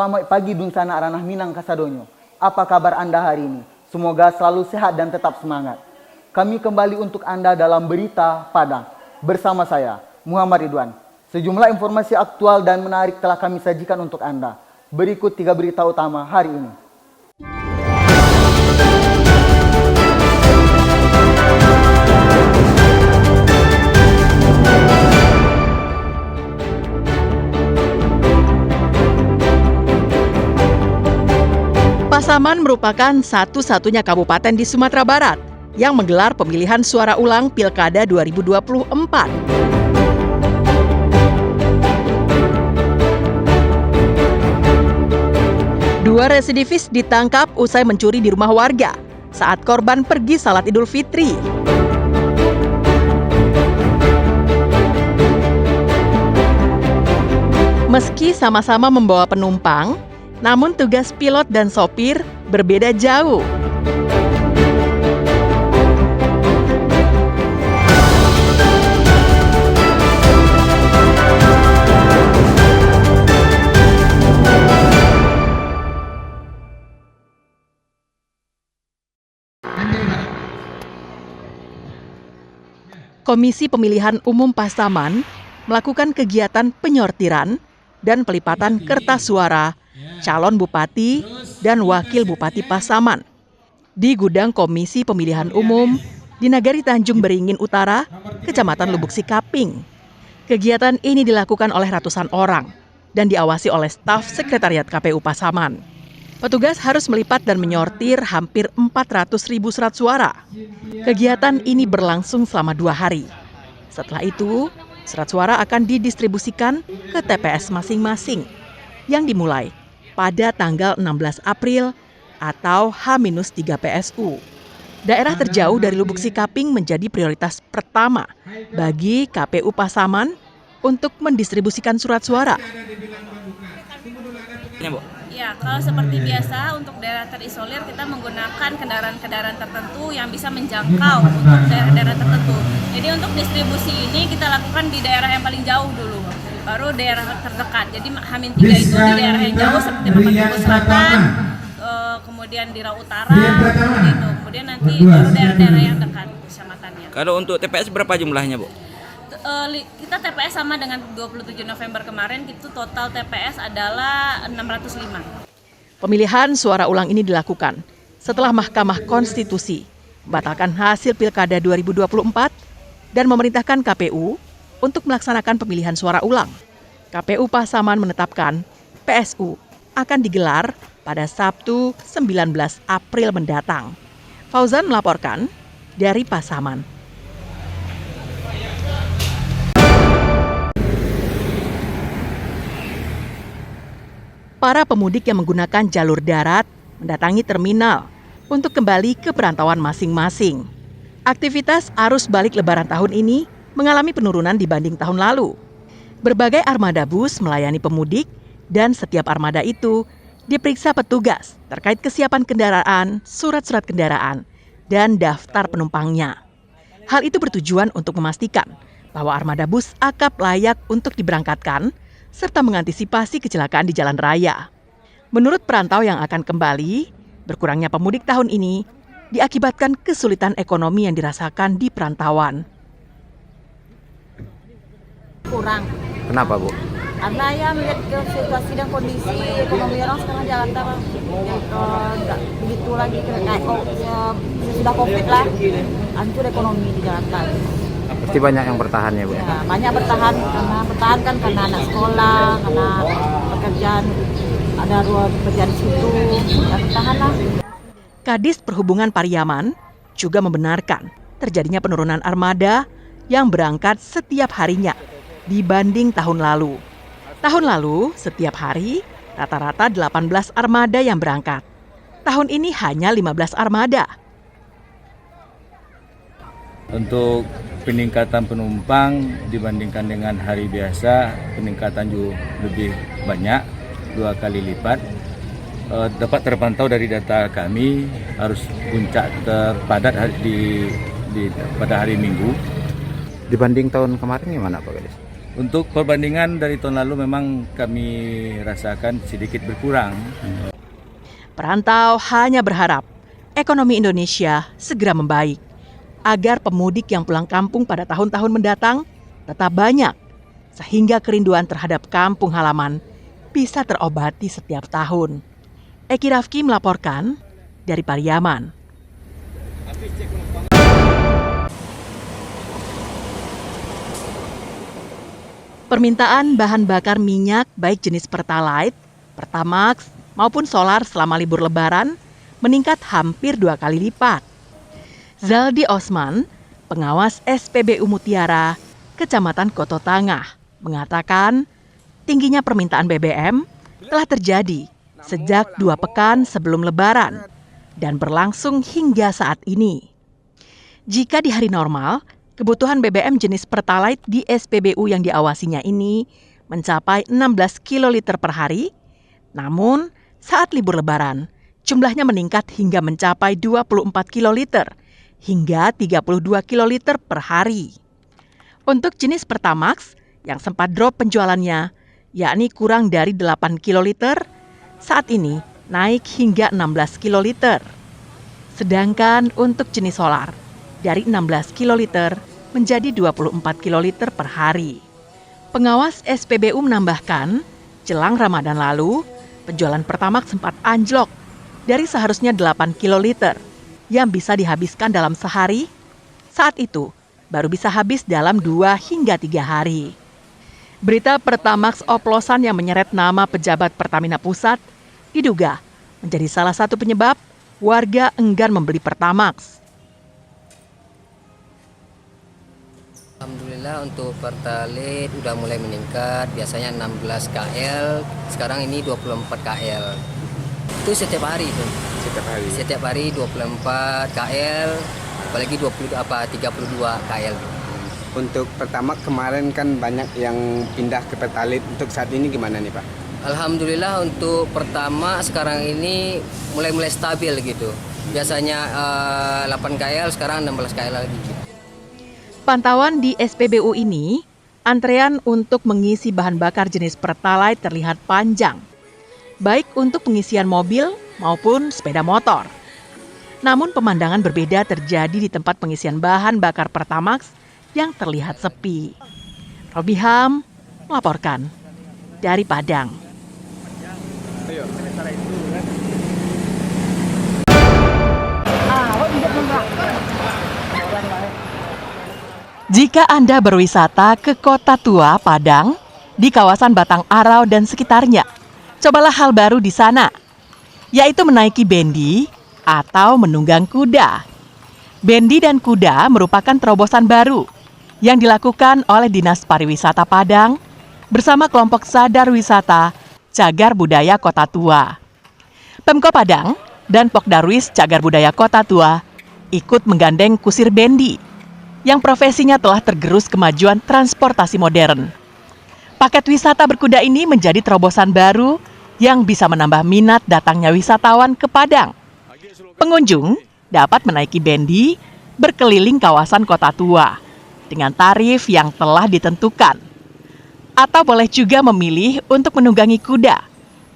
Selamat pagi Dunsana Ranah Minang Kasadonyo. Apa kabar Anda hari ini? Semoga selalu sehat dan tetap semangat. Kami kembali untuk Anda dalam Berita Padang. Bersama saya, Muhammad Ridwan. Sejumlah informasi aktual dan menarik telah kami sajikan untuk Anda. Berikut 3 berita utama hari ini. Pasaman merupakan satu-satunya kabupaten di Sumatera Barat yang menggelar pemilihan suara ulang Pilkada 2024. Dua residivis ditangkap usai mencuri di rumah warga saat korban pergi salat Idul Fitri. Meski sama-sama membawa penumpang, namun tugas pilot dan sopir berbeda jauh. Komisi Pemilihan Umum Pasaman melakukan kegiatan penyortiran dan pelipatan kertas suara calon bupati dan wakil bupati Pasaman di gudang Komisi Pemilihan Umum di Nagari Tanjung Beringin Utara, Kecamatan Lubuk Sikaping. Kegiatan ini dilakukan oleh ratusan orang dan diawasi oleh staf Sekretariat KPU Pasaman. Petugas harus melipat dan menyortir hampir 400.000 surat suara. Kegiatan ini berlangsung selama 2 hari. Setelah itu, surat suara akan didistribusikan ke TPS masing-masing yang dimulai pada tanggal 16 April atau H-3 PSU. Daerah terjauh dari Lubuk Sikaping menjadi prioritas pertama bagi KPU Pasaman untuk mendistribusikan surat suara. Ya, kalau seperti biasa untuk daerah terisolir kita menggunakan kendaraan-kendaraan tertentu yang bisa menjangkau untuk daerah-daerah tertentu. Jadi untuk distribusi ini kita lakukan di daerah yang paling jauh dulu, baru daerah terdekat. Jadi H-3 itu di daerah yang jauh seperti Bapak Selatan, kemudian di Rau Utara, gitu. Kemudian nanti baru daerah-daerah yang dekat kecamatannya. Kalau untuk TPS berapa jumlahnya, Bu? Kita TPS sama dengan 27 November kemarin, itu total TPS adalah 605. Pemilihan suara ulang ini dilakukan setelah Mahkamah Konstitusi membatalkan hasil Pilkada 2024 dan memerintahkan KPU untuk melaksanakan pemilihan suara ulang. KPU Pasaman menetapkan PSU akan digelar pada Sabtu 19 April mendatang. Fauzan melaporkan dari Pasaman. Para pemudik yang menggunakan jalur darat mendatangi terminal untuk kembali ke perantauan masing-masing. Aktivitas arus balik Lebaran tahun ini mengalami penurunan dibanding tahun lalu. Berbagai armada bus melayani pemudik dan setiap armada itu diperiksa petugas terkait kesiapan kendaraan, surat-surat kendaraan, dan daftar penumpangnya. Hal itu bertujuan untuk memastikan bahwa armada bus akap layak untuk diberangkatkan serta mengantisipasi kecelakaan di jalan raya. Menurut perantau yang akan kembali, berkurangnya pemudik tahun ini diakibatkan kesulitan ekonomi yang dirasakan di perantauan. Kurang. Kenapa, Bu? Karena ya melihat ke situasi dan kondisi ekonomi orang sekarang Jakarta nggak begitu lagi kayak sudah COVID lah, hancur ekonomi di Jakarta. Pasti banyak yang bertahan ya, Bu? Ya, banyak bertahan karena anak sekolah, karena pekerjaan, ada ruang pekerjaan di situ, ya bertahan lah. Kadis Perhubungan Pariaman juga membenarkan terjadinya penurunan armada yang berangkat setiap harinya dibanding tahun lalu. Tahun lalu, setiap hari, rata-rata 18 armada yang berangkat. Tahun ini hanya 15 armada. Untuk peningkatan penumpang dibandingkan dengan hari biasa, peningkatan juga lebih banyak, 2 kali lipat. Dapat terpantau dari data kami, arus puncak terpadat pada hari Minggu. Dibanding tahun kemarin gimana, Pak Gadis? Untuk perbandingan dari tahun lalu memang kami rasakan sedikit berkurang. Perantau hanya berharap ekonomi Indonesia segera membaik agar pemudik yang pulang kampung pada tahun-tahun mendatang tetap banyak, sehingga kerinduan terhadap kampung halaman bisa terobati setiap tahun. Eki Rafki melaporkan dari Pariaman. Permintaan bahan bakar minyak baik jenis Pertalite, Pertamax, maupun solar selama libur Lebaran meningkat hampir 2 kali lipat. Zaldi Osman, pengawas SPBU Mutiara, Kecamatan Koto Tangah, mengatakan tingginya permintaan BBM telah terjadi sejak 2 pekan sebelum Lebaran dan berlangsung hingga saat ini. Jika di hari normal, kebutuhan BBM jenis Pertalite di SPBU yang diawasinya ini mencapai 16 kiloliter per hari, namun saat libur Lebaran, jumlahnya meningkat hingga mencapai 24 kiloliter hingga 32 kiloliter per hari. Untuk jenis Pertamax yang sempat drop penjualannya, yakni kurang dari 8 kiloliter, saat ini naik hingga 16 kiloliter. Sedangkan untuk jenis solar, dari 16 kiloliter menjadi 24 kiloliter per hari. Pengawas SPBU menambahkan, jelang Ramadan lalu, penjualan Pertamax sempat anjlok dari seharusnya 8 kiloliter yang bisa dihabiskan dalam sehari, saat itu baru bisa habis dalam 2 hingga 3 hari. Berita Pertamax oplosan yang menyeret nama pejabat Pertamina Pusat diduga menjadi salah satu penyebab warga enggan membeli Pertamax. Alhamdulillah untuk Pertalite udah mulai meningkat, biasanya 16 KL, sekarang ini 24 KL. Itu setiap hari itu. Setiap hari 24 KL, apalagi 32 KL. Untuk Pertamax kemarin kan banyak yang pindah ke Pertalite. Untuk saat ini gimana nih Pak? Alhamdulillah untuk Pertamax sekarang ini mulai stabil gitu. Biasanya 8 KL, sekarang 16 KL lagi gitu. Pantauan di SPBU ini, antrean untuk mengisi bahan bakar jenis Pertalite terlihat panjang, baik untuk pengisian mobil maupun sepeda motor. Namun pemandangan berbeda terjadi di tempat pengisian bahan bakar Pertamax yang terlihat sepi. Robiham melaporkan dari Padang. Jika Anda berwisata ke Kota Tua, Padang, di kawasan Batang Arau dan sekitarnya, cobalah hal baru di sana, yaitu menaiki bendi atau menunggang kuda. Bendi dan kuda merupakan terobosan baru yang dilakukan oleh Dinas Pariwisata Padang bersama kelompok sadar wisata Cagar Budaya Kota Tua. Pemko Padang dan Pokdarwis Cagar Budaya Kota Tua ikut menggandeng kusir bendi yang profesinya telah tergerus kemajuan transportasi modern. Paket wisata berkuda ini menjadi terobosan baru yang bisa menambah minat datangnya wisatawan ke Padang. Pengunjung dapat menaiki bendi berkeliling kawasan Kota Tua dengan tarif yang telah ditentukan. Atau boleh juga memilih untuk menunggangi kuda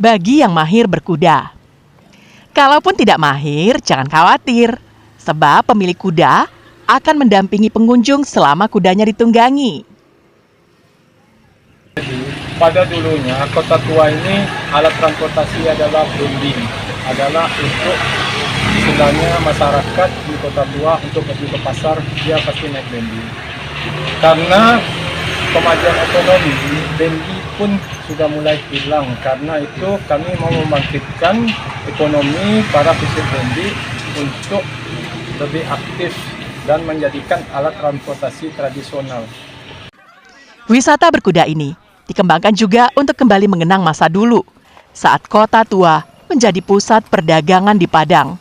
bagi yang mahir berkuda. Kalaupun tidak mahir, jangan khawatir, sebab pemilik kuda akan mendampingi pengunjung selama kudanya ditunggangi. Pada dulunya, Kota Tua ini alat transportasi adalah bendi, adalah untuk istilahnya masyarakat di Kota Tua untuk pergi ke pasar, dia pasti naik bendi. Karena kemajuan ekonomi, bendi pun sudah mulai hilang. Karena itu kami mau membangkitkan ekonomi para kusir bendi untuk lebih aktif dan menjadikan alat transportasi tradisional. Wisata berkuda ini dikembangkan juga untuk kembali mengenang masa dulu saat Kota Tua menjadi pusat perdagangan di Padang.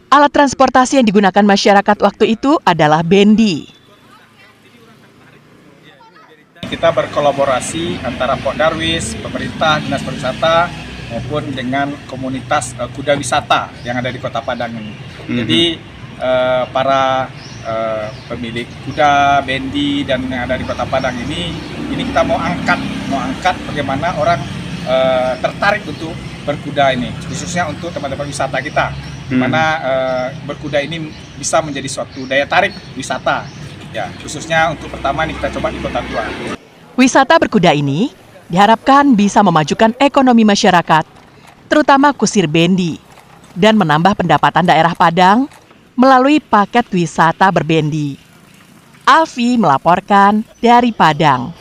Alat transportasi yang digunakan masyarakat waktu itu adalah bendi. Kita berkolaborasi antara Pokdarwis, pemerintah, dinas pariwisata maupun dengan komunitas kuda wisata yang ada di Kota Padang ini. Jadi para pemilik kuda, bendi dan yang ada di Kota Padang ini kita mau angkat bagaimana orang tertarik untuk berkuda ini, khususnya untuk teman-teman wisata kita, di mana berkuda ini bisa menjadi suatu daya tarik wisata. Ya, khususnya untuk pertama ini kita coba di Kota Tua. Wisata berkuda ini diharapkan bisa memajukan ekonomi masyarakat, terutama kusir bendi, dan menambah pendapatan daerah Padang melalui paket wisata berbendi. Alfi melaporkan dari Padang.